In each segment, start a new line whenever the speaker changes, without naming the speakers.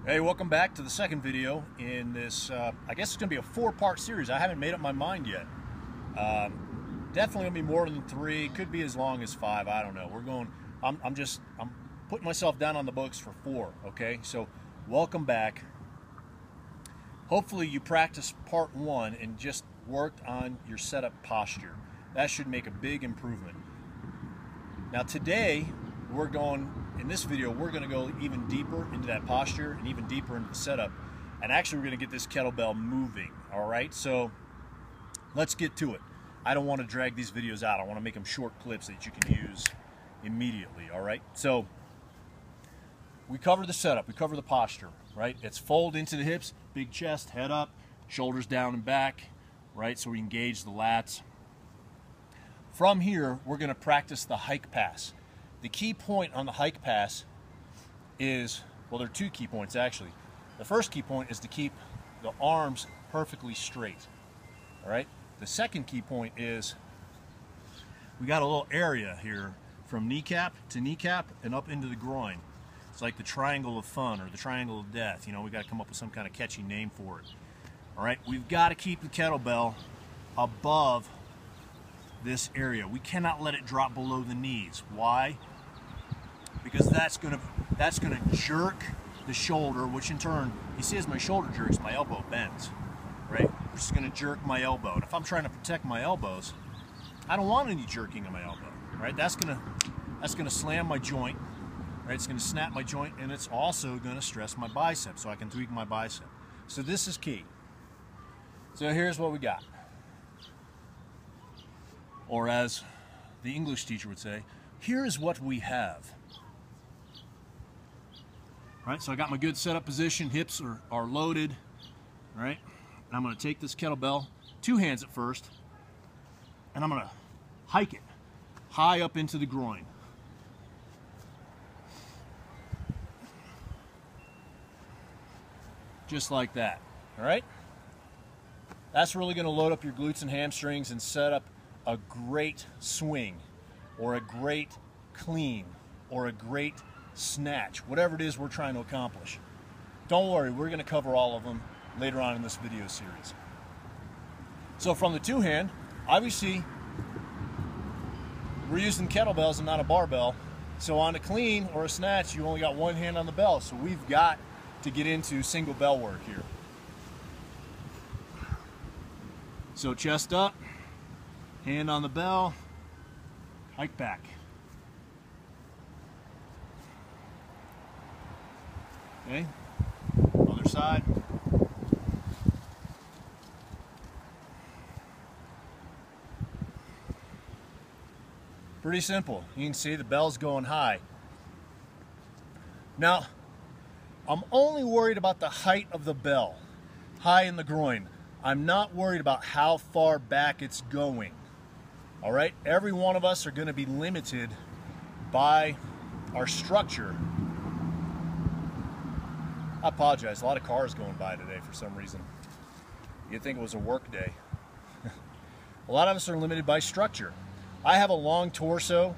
Hey, welcome back to the second video in this, I guess it's going to be a 4-part series. I haven't made up my mind yet. Definitely going to be more than 3, could be as long as 5, I don't know. I'm putting myself down on the books for 4, okay? So, welcome back. Hopefully you practiced part 1 and just worked on your setup posture. That should make a big improvement. Now today, in this video, we're going to go even deeper into that posture and even deeper into the setup. And actually, we're going to get this kettlebell moving, all right? So let's get to it. I don't want to drag these videos out. I want to make them short clips that you can use immediately, all right? So we cover the setup. We cover the posture, right? It's fold into the hips, big chest, head up, shoulders down and back, right? So we engage the lats. From here, we're going to practice the hike pass. The key point on the hike pass is, well, there are 2 key points actually. The first key point is to keep the arms perfectly straight, all right? The second key point is we got a little area here from kneecap to kneecap and up into the groin. It's like the triangle of fun or the triangle of death. You know, we got to come up with some kind of catchy name for it. All right, we've got to keep the kettlebell above this area. We cannot let it drop below the knees. Why? Because that's gonna jerk the shoulder, which in turn, you see as my shoulder jerks, my elbow bends, right? Which is gonna jerk my elbow. And if I'm trying to protect my elbows, I don't want any jerking in my elbow, right? That's gonna slam my joint, right? It's gonna snap my joint, and it's also gonna stress my bicep, so I can tweak my bicep. So this is key. So here's what we got. Or as the English teacher would say, here's what we have. Right, so I got my good setup position, hips are loaded, right? And I'm gonna take this kettlebell, 2 hands at first, and I'm gonna hike it high up into the groin. Just like that, all right? That's really gonna load up your glutes and hamstrings and set up a great swing or a great clean or a great snatch, whatever it is we're trying to accomplish. Don't worry, we're going to cover all of them later on in this video series. So from the 2-hand, obviously we're using kettlebells and not a barbell. So on a clean or a snatch, you only got 1 hand on the bell. So we've got to get into single bell work here. So chest up, hand on the bell, hike back. Okay, other side. Pretty simple. You can see the bell's going high. Now, I'm only worried about the height of the bell, high in the groin. I'm not worried about how far back it's going. All right, every one of us are going to be limited by our structure. I apologize, a lot of cars going by today for some reason. You'd think it was a work day. A lot of us are limited by structure. I have a long torso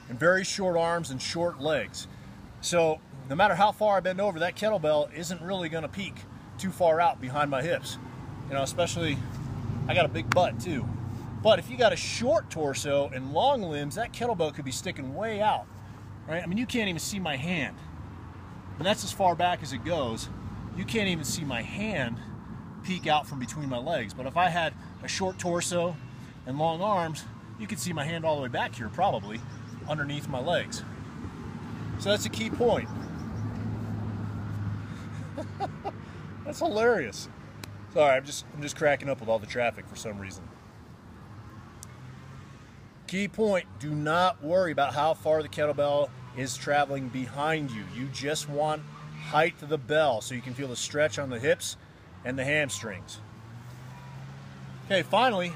and very short arms and short legs. So no matter how far I bend over, that kettlebell isn't really going to peak too far out behind my hips. You know, especially, I got a big butt too. But if you got a short torso and long limbs, that kettlebell could be sticking way out, right? I mean, you can't even see my hand. And that's as far back as it goes. You can't even see my hand peek out from between my legs. But if I had a short torso and long arms, you could see my hand all the way back here, probably, underneath my legs. So that's a key point. That's hilarious. Sorry, I'm just cracking up with all the traffic for some reason. Key point, do not worry about how far the kettlebell is traveling behind you. You just want height of the bell so you can feel the stretch on the hips and the hamstrings. Okay, finally,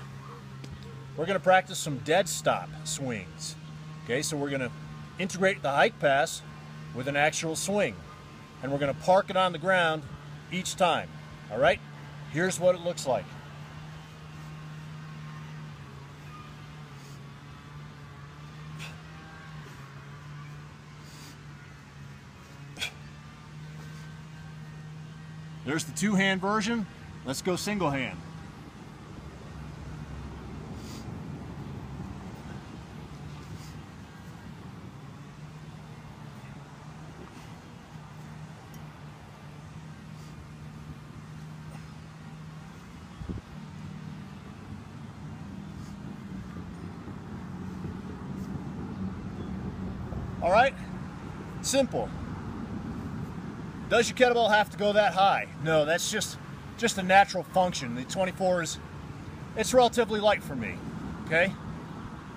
we're going to practice some dead stop swings. Okay, so we're going to integrate the hike pass with an actual swing. And we're going to park it on the ground each time. All right, here's what it looks like. There's the two-hand version. Let's go single hand. All right, simple. Does your kettlebell have to go that high? No, that's just a natural function. The 24 is, it's relatively light for me, okay?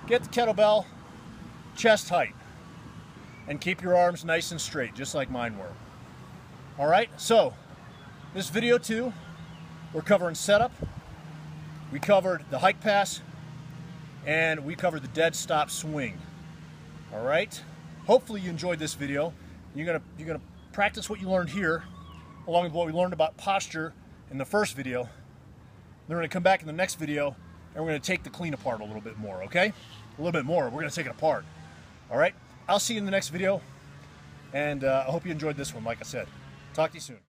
Get the kettlebell chest height and keep your arms nice and straight, just like mine were. All right, so this video too, we're covering setup, we covered the hike pass, and we covered the dead stop swing. All right, hopefully you enjoyed this video. You're gonna practice what you learned here, along with what we learned about posture in the first video. Then we're gonna come back in the next video, and we're gonna take the clean apart a little bit more, okay? A little bit more, we're gonna take it apart. All right, I'll see you in the next video, and I hope you enjoyed this one, like I said. Talk to you soon.